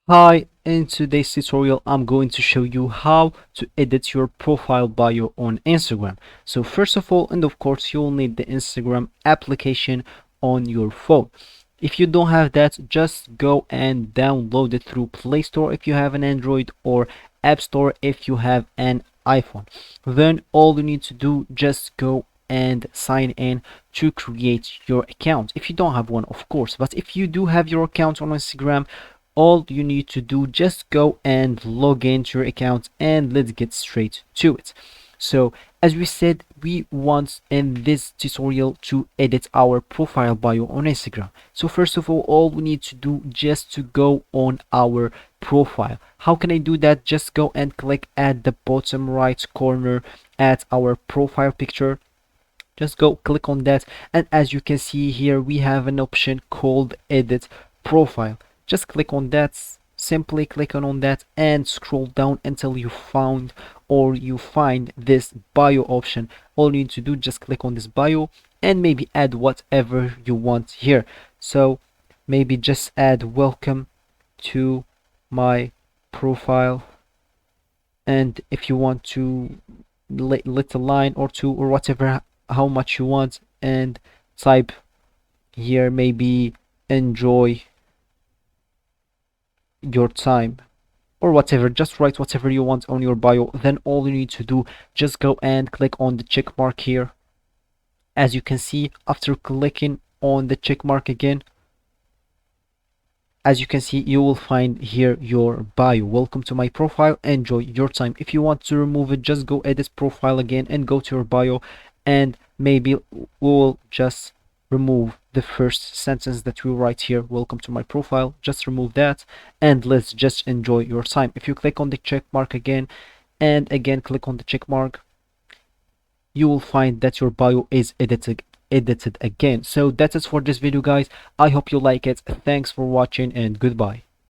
Hi, in today's tutorial I'm going to show you how to edit your profile bio on Instagram. So first of all, and of course, you'll need the Instagram application on your phone. If you don't have that, just go and download it through Play Store if you have an Android, or App Store if you have an iPhone. Then all you need to do, just go and sign in to create your account if you don't have one, of course. But if you do have your account on Instagram, all you need to do, just go and log into your account, and let's get straight to it. So as we said, we want in this tutorial to edit our profile bio on Instagram. So first of all we need to do, just to go on our profile. How can I do that? Just go and click at the bottom right corner at our profile picture. Just go click on that, and as you can see here, we have an option called edit profile. Just click on that, simply click on that, and scroll down until you find this bio option. All you need to do, just click on this bio and maybe add whatever you want here. So maybe just add welcome to my profile, and if you want to let a line or two or whatever, how much you want, and type here maybe enjoy your time or whatever. Just write whatever you want on your bio. Then all you need to do, just go and click on the check mark here. As you can see, after clicking on the check mark again, as you can see, you will find here your bio. Welcome to my profile, enjoy your time. If you want to remove it, just go edit profile again and go to your bio, and maybe we will just remove the first sentence that we write here, welcome to my profile. Just remove that, and let's just enjoy your time. If you click on the check mark again and again click on the check mark, you will find that your bio is edited again. So that's it for this video, guys. I hope you like it. Thanks for watching, and goodbye.